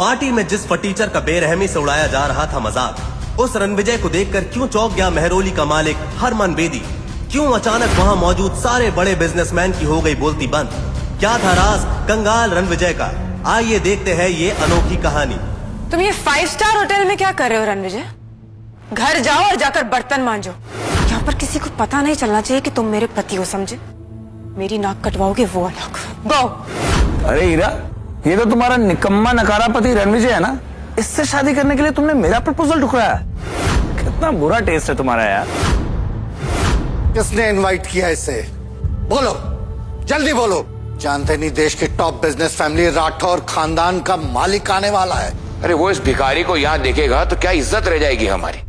Party में जिस फटीचर का बेरहमी से उड़ाया जा रहा था मजाक, उस रणविजय को देखकर क्यों चौंक गया मेहरौली का मालिक हरमन बेदी? क्यों अचानक वहां मौजूद सारे बड़े बिजनेसमैन की हो गई बोलती बंद? क्या था राज कंगाल रणविजय का? आइए देखते हैं ये अनोखी कहानी। तुम ये 5 स्टार होटल में क्या कर रहे हो रणविजय? घर जाओ और जाकर बर्तन मांजो। यहाँ पर किसी को पता नहीं चलना चाहिए कि तुम मेरे पति हो, समझे? मेरी नाक कटवाओगे वो अलग। गो। अरे हीरा, ये तो तुम्हारा निकम्मा नकारा पति रणविजय है ना? इससे शादी करने के लिए तुमने मेरा प्रपोजल ठुकराया? कितना बुरा टेस्ट है तुम्हारा यार। किसने इनवाइट किया इसे? बोलो, जल्दी बोलो। जानते नहीं देश की टॉप बिजनेस फैमिली राठौर खानदान का मालिक आने वाला है। अरे वो इस भिखारी को यहाँ देखेगा तो क्या इज्जत रह जाएगी हमारी।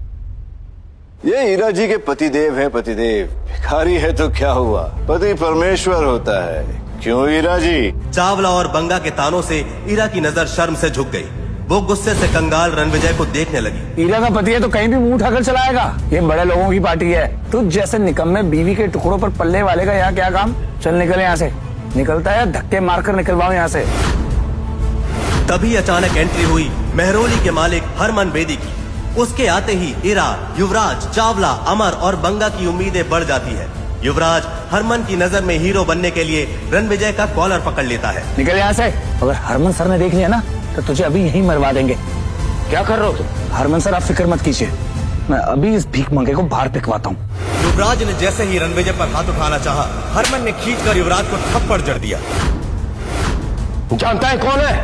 ये हीरा जी के पतिदेव है। पतिदेव भिखारी है तो क्या हुआ, पति परमेश्वर होता है। क्यों हीरा जी? चावला और बंगा के तानों से हीरा की नजर शर्म से झुक गई। वो गुस्से से कंगाल रणविजय को देखने लगी। हीरा का पति है तो कहीं भी मुंह उठाकर चलाएगा। ये बड़े लोगों की पार्टी है। तुझ जैसे निकम्मे बीवी के टुकड़ों पर पल्ले वाले का यहाँ क्या काम? चल निकल यहाँ से। निकलता है धक्के मारकर निकलवाओ यहाँ से। तभी अचानक एंट्री हुई मेहरौली के मालिक हरमन बेदी की। उसके आते ही हीरा, युवराज, चावला, अमर और बंगा की उम्मीदें बढ़ जाती है। युवराज हरमन की नजर में हीरो बनने के लिए रणविजय का कॉलर पकड़ लेता है। निकल यहाँ से। अगर हरमन सर ने देख लिया ना तो तुझे अभी यहीं मरवा देंगे। क्या कर रहे हो तुम? हरमन सर आप फिक्र मत कीजिए, मैं अभी इस भीख मंगे को बाहर फेंकवाता हूँ। युवराज ने जैसे ही रणविजय पर हाथ उठाना चाहा, हरमन ने खींचकर युवराज को थप्पड़ जड़ दिया। जानता है कौन है?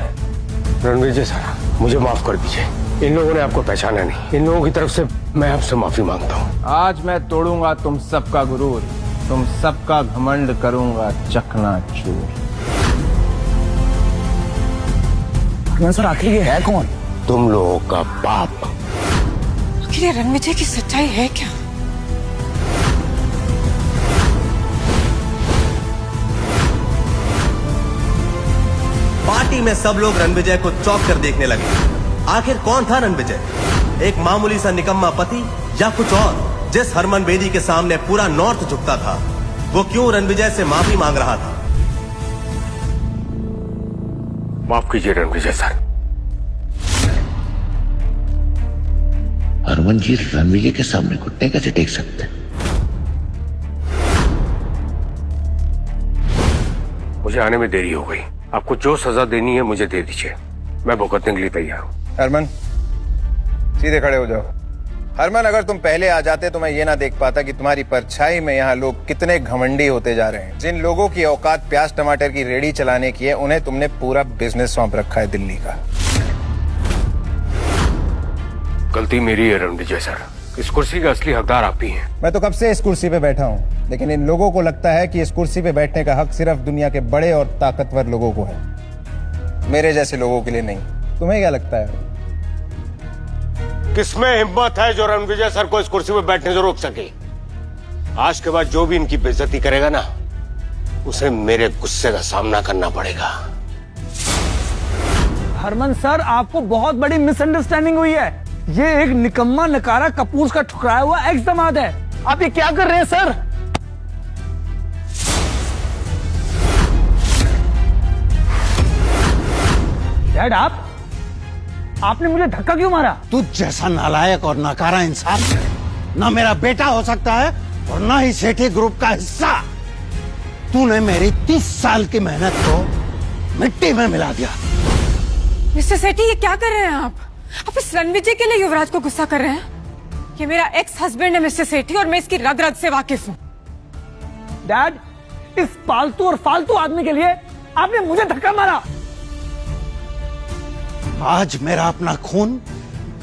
रणविजय सर, मुझे माफ कर दीजिए। इन लोगों ने आपको पहचाना नहीं। इन लोगों की तरफ से मैं आपसे माफी मांगता हूँ। आज मैं तोड़ूंगा तुम सबका गुरूर, तुम सबका घमंड करूंगा चकनाचूर। सर आखिर ये है कौन? तुम लोगों का बाप। आखिर ये रणविजय की सच्चाई है क्या? पार्टी में सब लोग रणविजय को चौंक कर देखने लगे। आखिर कौन था रणविजय? एक मामूली सा निकम्मा पति या कुछ और? जिस हरमन बेदी के सामने पूरा नॉर्थ झुकता था, वो क्यों रणविजय से माफी मांग रहा था? माफ कीजिए रणविजय सर। हरमन जी रणविजय के सामने घुटने कैसे टेक सकते हैं? मुझे आने में देरी हो गई। आपको जो सजा देनी है मुझे दे दीजिए, मैं भुगतने के लिए तैयार हूँ। हरमन सीधे खड़े हो जाओ। हरमन, अगर तुम पहले आ जाते तो मैं ये ना देख पाता कि तुम्हारी परछाई में यहाँ लोग कितने घमंडी होते जा रहे हैं। जिन लोगों की औकात प्याज टमाटर की रेडी चलाने की है, उन्हें तुमने पूरा बिजनेस सौंप रखा है दिल्ली का। गलती मेरी है रणविजय सर। इस कुर्सी का असली हकदार आप ही हैं। मैं तो कब से इस कुर्सी पे बैठा हूँ, लेकिन इन लोगों को लगता है कि इस कुर्सी पे बैठने का हक सिर्फ दुनिया के बड़े और ताकतवर लोगों को है, मेरे जैसे लोगों के लिए नहीं। तुम्हें क्या लगता है? किसमें हिम्मत है जो रणविजय सर को इस कुर्सी पे बैठने से रोक सके? आज के बाद जो भी इनकी बेइज्जती करेगा ना, उसे मेरे गुस्से का सामना करना पड़ेगा। हरमन सर, आपको बहुत बड़ी मिसअंडरस्टैंडिंग हुई है। ये एक निकम्मा नकारा कपूर का ठुकराया हुआ एक्स दामाद है। आप ये क्या कर रहे हैं सर? डैड, आपने मुझे धक्का क्यों मारा? तू जैसा नालायक और नकारा इंसान ना मेरा बेटा हो सकता है और ना ही सेठी ग्रुप का हिस्सा। तूने मेरी 30 साल की मेहनत को मिट्टी में मिला दिया। मिस्टर सेठी, ये क्या कर रहे हैं आप? आप इस रणविजय के लिए युवराज को गुस्सा कर रहे हैं? ये मेरा एक्स हस्बैंड है मिस्टर सेठी, और मैं इसकी रग रग से वाकिफ हूँ। डैड, इस पालतू और फालतू आदमी के लिए आपने मुझे धक्का मारा। आज मेरा अपना खून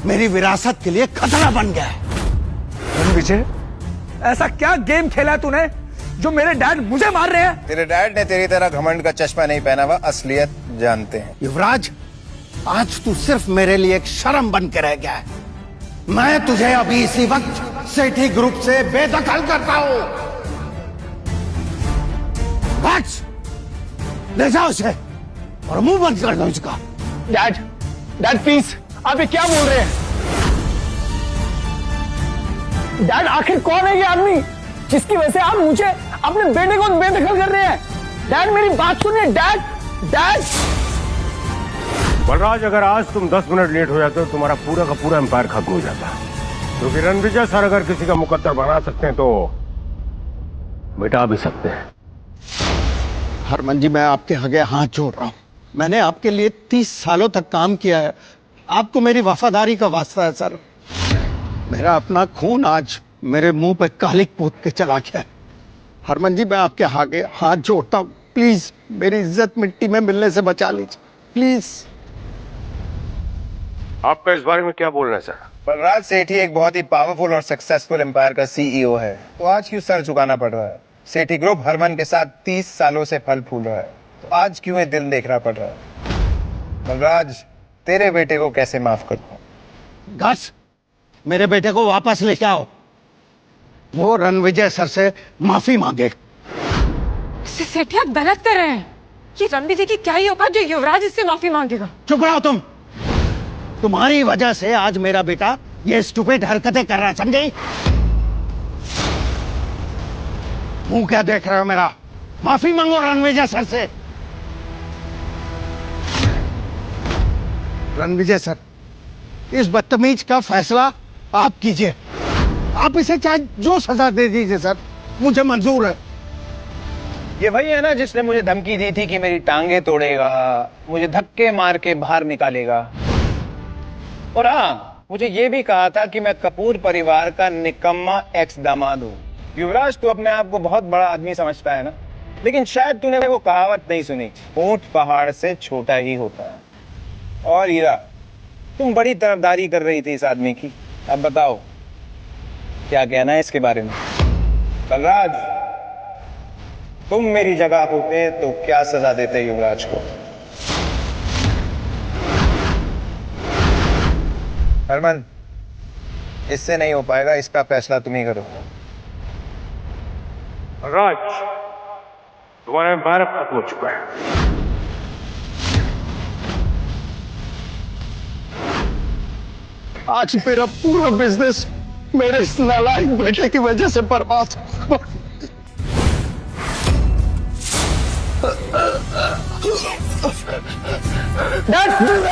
मेरी विरासत के लिए खतरा बन गया है। रणविजय, ऐसा क्या गेम खेला है तूने जो मेरे डैड मुझे मार रहे हैं? तेरे डैड ने तेरी तरह घमंड का चश्मा नहीं पहना हुआ, असलियत जानते हैं। युवराज, आज तू सिर्फ मेरे लिए एक शर्म बन के रह गया है। मैं तुझे अभी इसी वक्त सेठी ग्रुप से बेदखल करता हूं। ले जाओ उसे और मुंह बंद कर दो इसका। डैड प्लीज, आप ये क्या बोल रहे हैं? डैड, आखिर कौन है ये आदमी जिसकी वजह से आप मुझे अपने बेटे को बेदखल कर रहे हैं? डैड, मेरी बात सुनिए। डैड, बलराज, अगर आज तुम 10 मिनट लेट हो जाते हो तुम्हारा पूरा का पूरा एम्पायर खत्म हो जाता। क्योंकि रणविजय सर अगर किसी का मुकद्दर बना सकते हैं तो मिटा भी सकते हैं। हरमन जी, मैं आपके आगे हाथ जोड़ रहा हूं। मैंने आपके लिए 30 सालों तक काम किया है। आपको मेरी वफादारी का वास्ता है सर। मेरा अपना खून आज मेरे मुंह पे कालिक पोत के चला गया है। हरमन जी, मैं आपके आगे हाथ जोड़ता हूं, प्लीज मेरी इज्जत मिट्टी में मिलने से बचा लीजिए, प्लीज। आपका इस बारे में क्या बोलना है सर? बलराज सेठी एक बहुत ही पावरफुल और सक्सेसफुल एम्पायर का सीईओ है, तो आज क्यों सर झुकाना पड़ रहा है? सेठी ग्रुप हरमन के साथ 30 सालों से फल फूल रहा है, तो आज क्यों ये दिल देखना पड़ रहा है? बलराज, तेरे बेटे को कैसे माफ कर दूं? घस, मेरे बेटे को वापस लेके आओ। वो रणविजय सर से माफी मांगे। सेठी, आप गलत कर रहे हैं। ये रणविजय की क्या ही औकात जो युवराज इससे माफी मांगेगा? चुप रहो तुम। तुम्हारी वजह से आज मेरा बेटा ये स्टूपिड हरकतें कर रहा है, समझे? मुंह क्या देख रहे हो मेरा? माफी मांगो रणविजय सर से। रणविजय सर, इस बदतमीज का फैसला आप कीजिए। आप इसे चाहे जो सजा दे दीजिए सर, मुझे मंजूर है। ये वही है ना जिसने मुझे धमकी दी थी कि मेरी टांगे तोड़ेगा, मुझे धक्के मार के बाहर निकालेगा, और हाँ, मुझे ये भी कहा था कि मैं कपूर परिवार का निकम्मा एक्स दामाद हूँ। युवराज, तू अपने आप को बहुत बड़ा आदमी समझता है ना, लेकिन शायद तूने वो कहावत नहीं सुनी, ऊंट पहाड़ से छोटा ही होता है। और हीरा, तुम बड़ी तरफदारी कर रही थी इस आदमी की, अब बताओ क्या कहना है इसके बारे में? बलराज, तुम मेरी जगह होते तो क्या सजा देते युवराज को? हरमन, इससे नहीं हो पाएगा, इसका फैसला तुम ही करो। राज, तुम्हारा एम्पायर खत्म हो चुका है। आज मेरा पूरा बिजनेस मेरे इस नालायक बेटे की वजह से बर्बाद हो।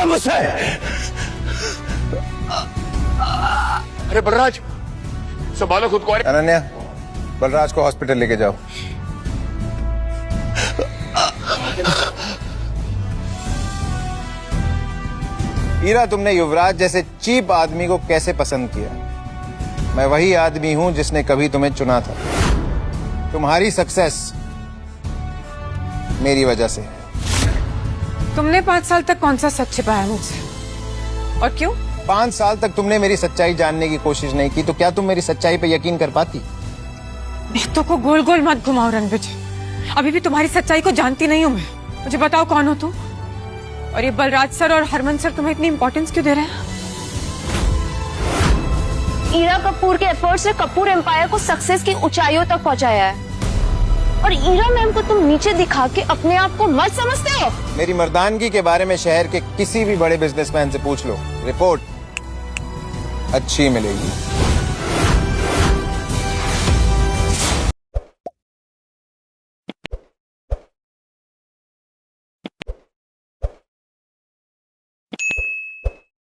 मुझसे। अरे बलराज, संभालो खुद को। अनन्या, बलराज को हॉस्पिटल लेके जाओ। हीरा, तुमने युवराज जैसे चीप आदमी को कैसे पसंद किया? मैं वही आदमी हूं जिसने कभी तुम्हें चुना था। तुम्हारी सक्सेस मेरी वजह से। तुमने 5 साल तक कौन सा सच छिपाया मुझसे? और क्यों? 5 साल तक तुमने मेरी सच्चाई जानने की कोशिश नहीं की, तो क्या तुम मेरी सच्चाई पे यकीन कर पाती? बातों को गोल गोल मत घुमाओ रणविजय। अभी भी तुम्हारी सच्चाई को जानती नहीं हूं मैं। मुझे बताओ कौन हो तुम? और ये बलराज सर और हरमन सर तुम्हें इतनी इंपॉर्टेंस क्यों दे रहे हैं? ईरा कपूर के एफर्ट्स ने कपूर एम्पायर को सक्सेस की ऊंचाइयों तक पहुंचाया है, और ईरा मैम को तुम नीचे दिखा के अपने आप को मत समझते हो? मेरी मर्दानगी के बारे में शहर के किसी भी बड़े बिजनेसमैन से पूछ लो, रिपोर्ट अच्छी मिलेगी।